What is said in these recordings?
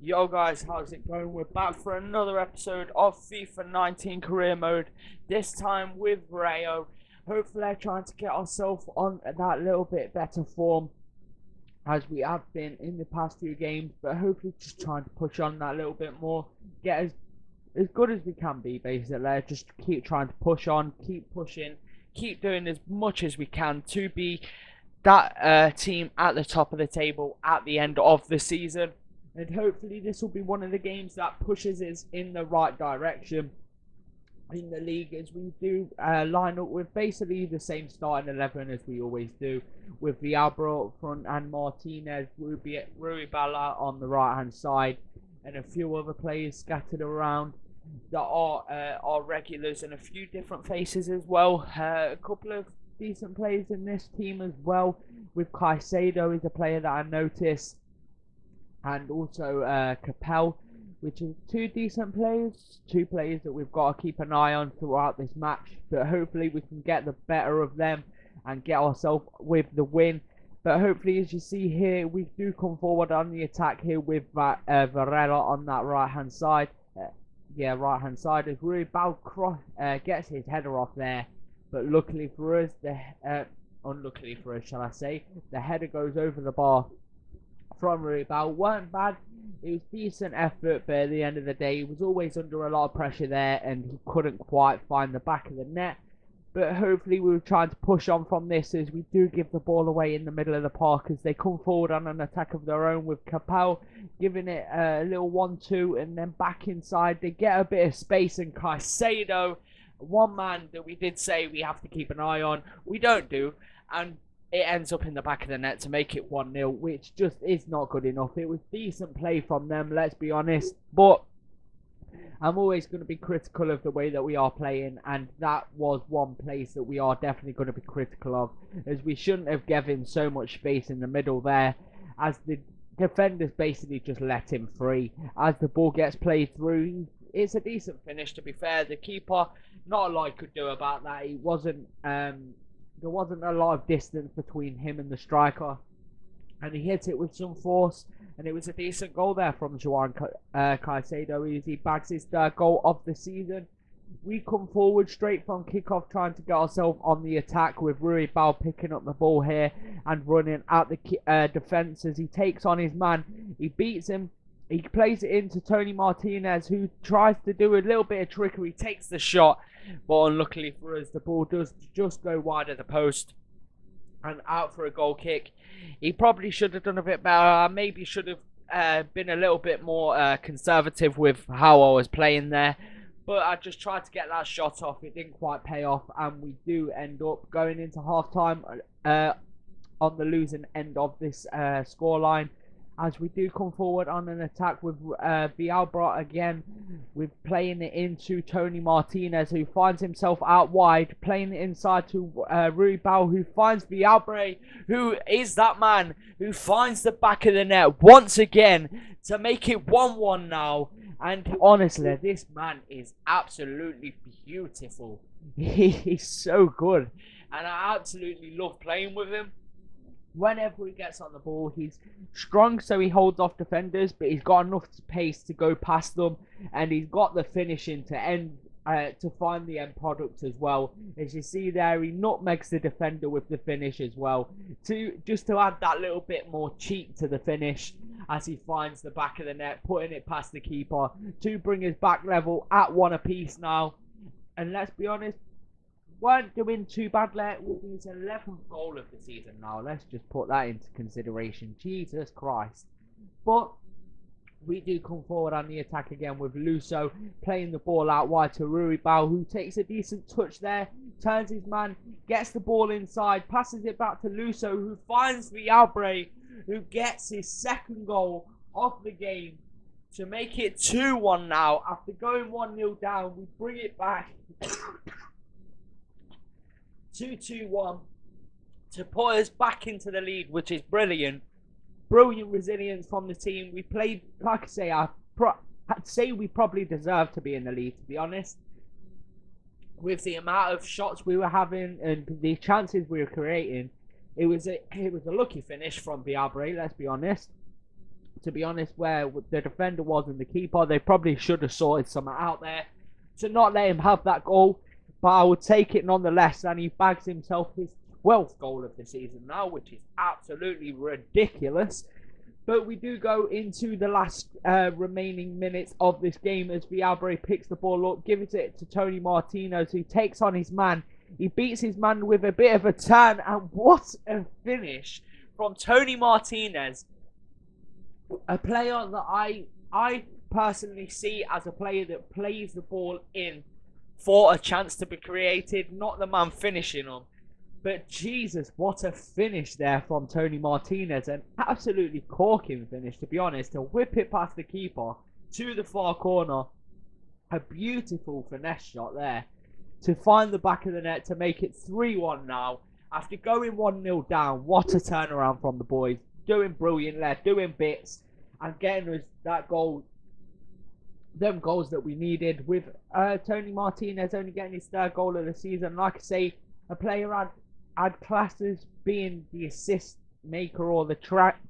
Yo guys, how's it going? We're back for another episode of FIFA 19 Career Mode. This time with Rayo. Hopefully trying to get ourselves on that little bit better form as we have been in the past few games, but hopefully just trying to push on that little bit more. Get as good as we can be, basically. Just keep trying to push on, keep pushing, keep doing as much as we can to be that team at the top of the table at the end of the season. And hopefully this will be one of the games that pushes us in the right direction in the league, as we do line up with basically the same starting 11 as we always do, with Viabra up front and Martinez, Ruibala on the right hand side, and a few other players scattered around that are regulars, and a few different faces as well. A couple of decent players in this team as well, with Caicedo is a player that I noticed, and also Capel, which is two decent players, two players that we've got to keep an eye on throughout this match. But hopefully we can get the better of them and get ourselves with the win. But hopefully, as you see here, we do come forward on the attack here with Varela on that right hand side. Right hand side, as Rui Bal gets his header off there. But luckily for us, unluckily for us, shall I say, the header goes over the bar from Ruibal. Weren't bad. It was decent effort, but at the end of the day, he was always under a lot of pressure there, and he couldn't quite find the back of the net. But hopefully we were trying to push on from this, as we do give the ball away in the middle of the park as they come forward on an attack of their own, with Capel giving it a little 1-2, and then back inside they get a bit of space, and Caicedo, one man that we did say we have to keep an eye on, we don't do, and it ends up in the back of the net to make it 1-0, which just is not good enough. It was decent play from them, let's be honest, but I'm always going to be critical of the way that we are playing, and that was one place that we are definitely going to be critical of, as we shouldn't have given so much space in the middle there, as the defenders basically just let him free. As the ball gets played through, it's a decent finish, to be fair. The keeper, not a lot he could do about that. He wasn't there wasn't a lot of distance between him and the striker, and he hit it with some force, and it was a decent goal there from João Caicedo, as he bags his third goal of the season. We come forward straight from kickoff, trying to get ourselves on the attack, with Ruibal picking up the ball here and running at the defence as he takes on his man. He beats him. He plays it into Tony Martinez, who tries to do a little bit of trickery, takes the shot, but unluckily for us, the ball does just go wide of the post and out for a goal kick. He probably should have done a bit better. Maybe should have been a little bit more conservative with how I was playing there. But I just tried to get that shot off. It didn't quite pay off, and we do end up going into half-time on the losing end of this scoreline, as we do come forward on an attack with Viabra again, with playing it into Tony Martinez, who finds himself out wide, playing it inside to Ruibal, who finds Viabra, who is that man who finds the back of the net once again to make it 1-1 now. And honestly, this man is absolutely beautiful. He's so good, and I absolutely love playing with him. Whenever he gets on the ball, he's strong, so he holds off defenders, but he's got enough pace to go past them, and he's got the finishing to end to find the end product as well. As you see there, he nutmegs the defender with the finish as well, just to add that little bit more cheek to the finish, as he finds the back of the net, putting it past the keeper to bring us back level at one apiece now. And let's be honest, weren't doing too badly with his 11th goal of the season now. Let's just put that into consideration. Jesus Christ. But we do come forward on the attack again, with Luso playing the ball out wide to Ruibal, who takes a decent touch there, turns his man, gets the ball inside, passes it back to Luso, who finds Viabre, who gets his second goal of the game to make it 2-1 now. After going 1-0 down, we bring it back 2-2-1 to put us back into the lead, which is brilliant. Brilliant resilience from the team. We played, like I say, I'd say we probably deserve to be in the lead, to be honest. With the amount of shots we were having and the chances we were creating, it was a lucky finish from Viabre, let's be honest, to be honest, where the defender was and the keeper. They probably should have sorted something out there to not let him have that goal. But I would take it nonetheless, and he bags himself his 12th goal of the season now, which is absolutely ridiculous. But we do go into the last remaining minutes of this game as Villalba picks the ball up, gives it to Tony Martinez, who takes on his man. He beats his man with a bit of a turn, and what a finish from Tony Martinez. A player that I personally see as a player that plays the ball in for a chance to be created, not the man finishing them. But Jesus, what a finish there from Tony Martinez. An absolutely corking finish, to be honest. To whip it past the keeper to the far corner. A beautiful finesse shot there. To find the back of the net to make it 3-1 now. After going 1-0 down, what a turnaround from the boys. Doing brilliant there, doing bits. And getting us that goal. Them goals that we needed. With Tony Martinez only getting his 3rd goal of the season. Like I say, a player I'd class as being the assist maker or the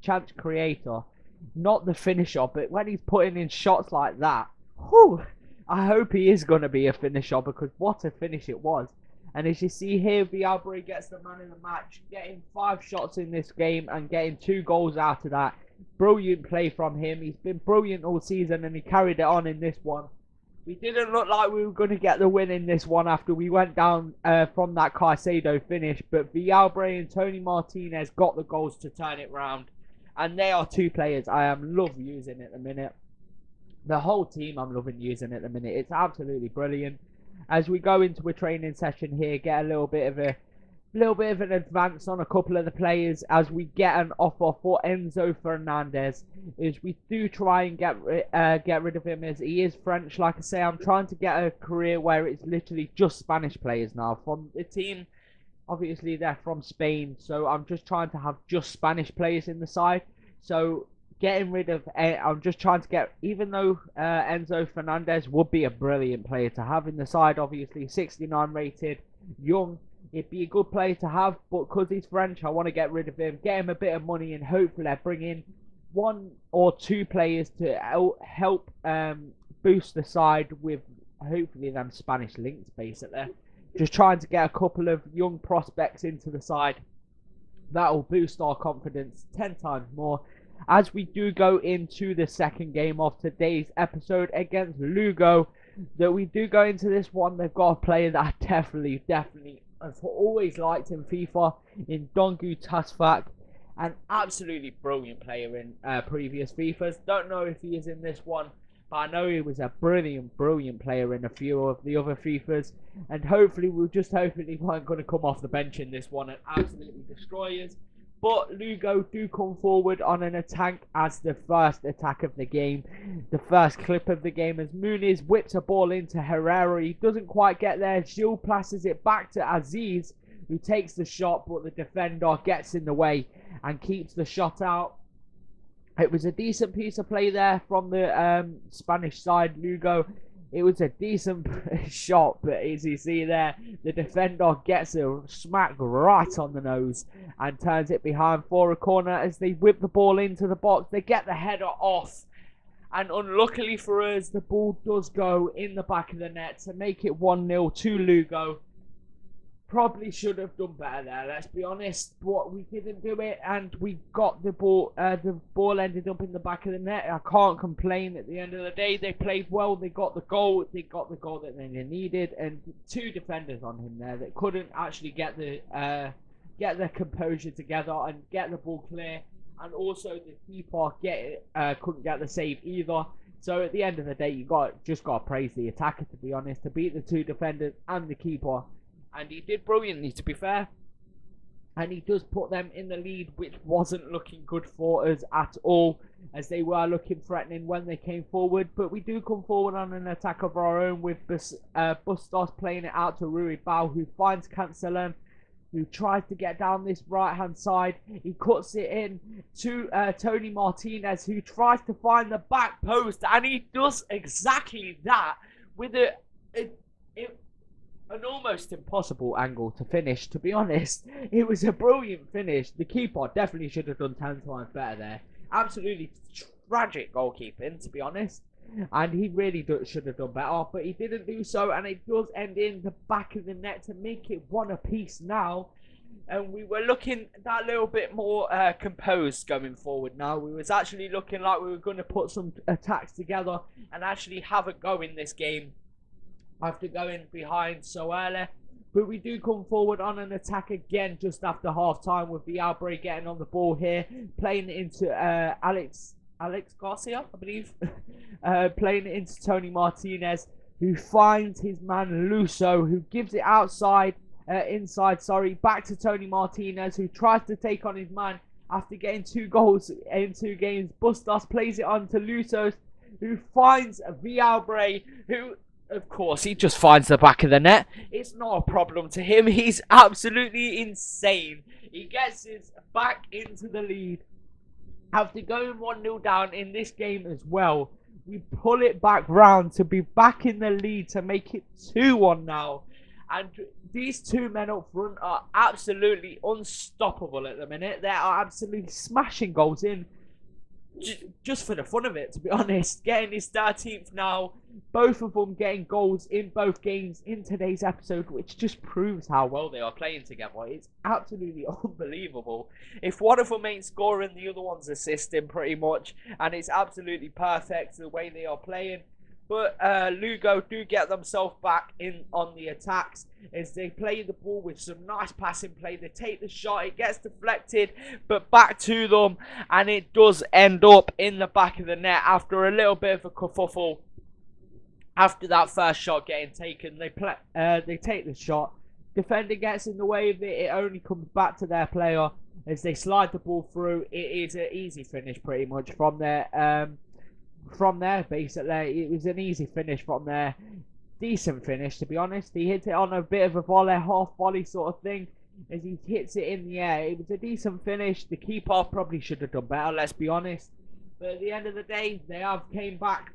chance creator, not the finisher. But when he's putting in shots like that, whew, I hope he is going to be a finisher, because what a finish it was. And as you see here, Villalba gets the man in the match, getting 5 shots in this game and getting 2 goals out of that. Brilliant play from him. He's been brilliant all season, and he carried it on in this one. We didn't look like we were going to get the win in this one after we went down from that Caicedo finish. But Villalba and Tony Martinez got the goals to turn it round. And they are 2 players I love using at the minute. The whole team I'm loving using at the minute. It's absolutely brilliant. As we go into a training session here, get a little bit of an advance on a couple of the players as we get an offer for Enzo Fernandez. Is we do try and get rid of him, as he is French. Like I say, I'm trying to get a career where it's literally just Spanish players now from the team. Obviously they're from Spain, so I'm just trying to have just Spanish players in the side. So getting rid of, I'm just trying to get, even though Enzo Fernandez would be a brilliant player to have in the side, obviously 69 rated, young. It'd be a good player to have, but because he's French, I want to get rid of him, get him a bit of money, and hopefully bring in 1 or 2 players to help boost the side with hopefully them Spanish links, basically. Just trying to get a couple of young prospects into the side. That'll boost our confidence 10 times more. As we do go into the second game of today's episode against Lugo, that we do go into this one, they've got a player that I definitely I've always liked in FIFA, in Dongu Tasfak. An absolutely brilliant player in previous FIFAs. Don't know if he is in this one, but I know he was a brilliant player in a few of the other FIFAs. And hopefully we're just hoping he weren't going to come off the bench in this one and absolutely destroy us. But Lugo do come forward on an attack as the first attack of the game. The first clip of the game as Muniz whips a ball into Herrera. He doesn't quite get there. Gil passes it back to Aziz, who takes the shot, but the defender gets in the way and keeps the shot out. It was a decent piece of play there from the Spanish side, Lugo. It was a decent shot, but as you see there, the defender gets a smack right on the nose and turns it behind for a corner as they whip the ball into the box. They get the header off, and unluckily for us, the ball does go in the back of the net to make it 1-0 to Lugo. Probably should have done better there, let's be honest, but we didn't do it, and we got the ball. The ball ended up in the back of the net. I can't complain. At the end of the day, they played well. They got the goal. They got the goal that they needed, and 2 defenders on him there that couldn't actually get their composure together and get the ball clear, and also the keeper couldn't get the save either. So at the end of the day, you just got to praise the attacker, to be honest, to beat the 2 defenders and the keeper. And he did brilliantly, to be fair. And he does put them in the lead, which wasn't looking good for us at all, as they were looking threatening when they came forward. But we do come forward on an attack of our own with Bustos playing it out to Rui Bao, who finds Cancelan, who tries to get down this right-hand side. He cuts it in to Tony Martinez, who tries to find the back post. And he does exactly that with an almost impossible angle to finish, to be honest. It was a brilliant finish. The keeper definitely should have done 10 times better there. Absolutely tragic goalkeeping, to be honest. And he really should have done better, but he didn't do so, and it does end in the back of the net to make it one apiece now. And we were looking that little bit more composed going forward now. We was actually looking like we were going to put some attacks together and actually have a go in this game after going behind so early. But we do come forward on an attack again just after half time with Vialbre getting on the ball here, playing it into Alex Garcia, I believe, playing it into Tony Martinez, who finds his man Luso, who gives it inside, back to Tony Martinez, who tries to take on his man after getting 2 goals in 2 games. Bustos plays it on to Luso, who finds Vialbre, who, of course, he just finds the back of the net. It's not a problem to him. He's absolutely insane. He gets his back into the lead. After going 1-0 down in this game as well, we pull it back round to be back in the lead to make it 2-1 now. And these 2 men up front are absolutely unstoppable at the minute. They are absolutely smashing goals in. Just for the fun of it, to be honest. Getting his 13th now. Both of them getting goals in both games in today's episode, which just proves how well they are playing together. It's absolutely unbelievable. If one of them ain't scoring, the other one's assisting pretty much. And it's absolutely perfect the way they are playing. But Lugo do get themselves back in on the attacks as they play the ball with some nice passing play. They take the shot, it gets deflected, but back to them, and it does end up in the back of the net after a little bit of a kerfuffle. After that first shot getting taken, they take the shot. Defender gets in the way of it. It only comes back to their player as they slide the ball through. It is an easy finish pretty much from there. Basically, it was an easy finish from there. Decent finish, to be honest. He hit it on a bit of a volley, half volley sort of thing, as he hits it in the air. It was a decent finish. The keeper probably should have done better, let's be honest. But at the end of the day, they have came back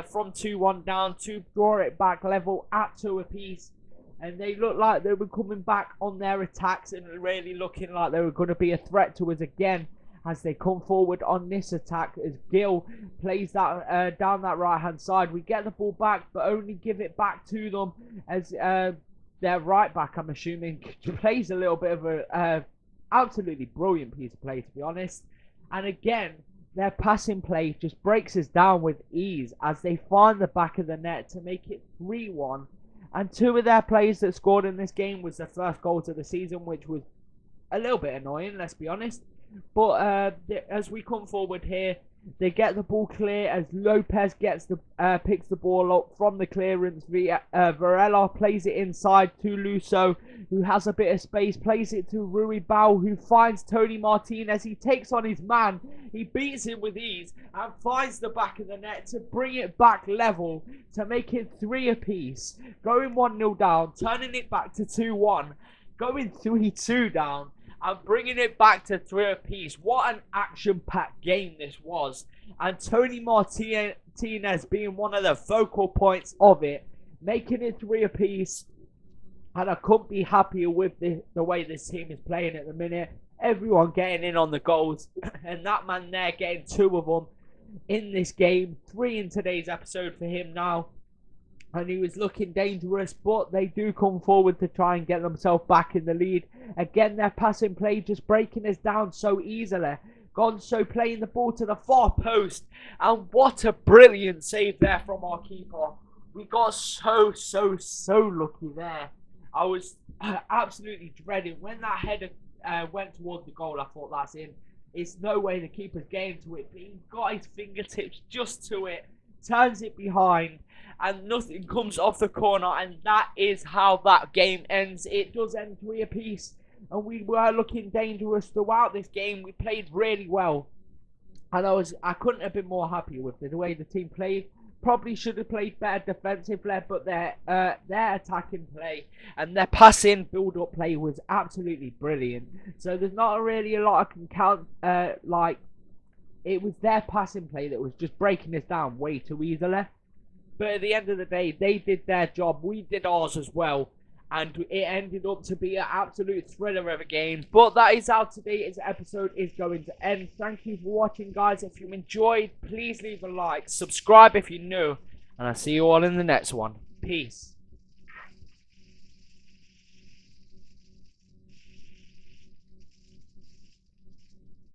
from 2-1 down to draw it back level at 2 apiece. And they looked like they were coming back on their attacks and really looking like they were going to be a threat to us again, as they come forward on this attack as Gil plays that down that right hand side. We get the ball back, but only give it back to them as their right back, I'm assuming, plays a little bit of a absolutely brilliant piece of play, to be honest. And again, their passing play just breaks us down with ease as they find the back of the net to make it 3-1. And 2 of their players that scored in this game was their first goals of the season, which was a little bit annoying, let's be honest. But as we come forward here, they get the ball clear as Lopez picks the ball up from the clearance. Varela plays it inside to Luso, who has a bit of space, plays it to Rui Bao, who finds Tony Martinez. He takes on his man, he beats him with ease and finds the back of the net to bring it back level to make it 3 apiece. Going 1-0 down, turning it back to 2-1, going 3-2 down, and bringing it back to 3 apiece. What an action-packed game this was. And Tony Martinez being one of the focal points of it, making it 3 apiece. And I couldn't be happier with the way this team is playing at the minute. Everyone getting in on the goals. And that man there getting 2 of them in this game. 3 in today's episode for him now. And he was looking dangerous, but they do come forward to try and get themselves back in the lead. Again, their passing play just breaking us down so easily. Gonzo playing the ball to the far post. And what a brilliant save there from our keeper. We got so lucky there. I was absolutely dreading. When that header went towards the goal, I thought, that's in. It's no way the keeper's getting to it. But he got his fingertips just to it. Turns it behind. And nothing comes off the corner, and that is how that game ends. It does end 3 apiece, and we were looking dangerous throughout this game. We played really well, and I couldn't have been more happy with the way the team played. Probably should have played better defensively, but their attacking play and their passing build-up play was absolutely brilliant. So there's not really a lot I can count. It was their passing play that was just breaking us down way too easily. But at the end of the day, they did their job. We did ours as well. and it ended up to be an absolute thriller of a game. But that is how today's episode is going to end. Thank you for watching, guys. If you enjoyed, please leave a like, subscribe if you're new, and I'll see you all in the next one. Peace.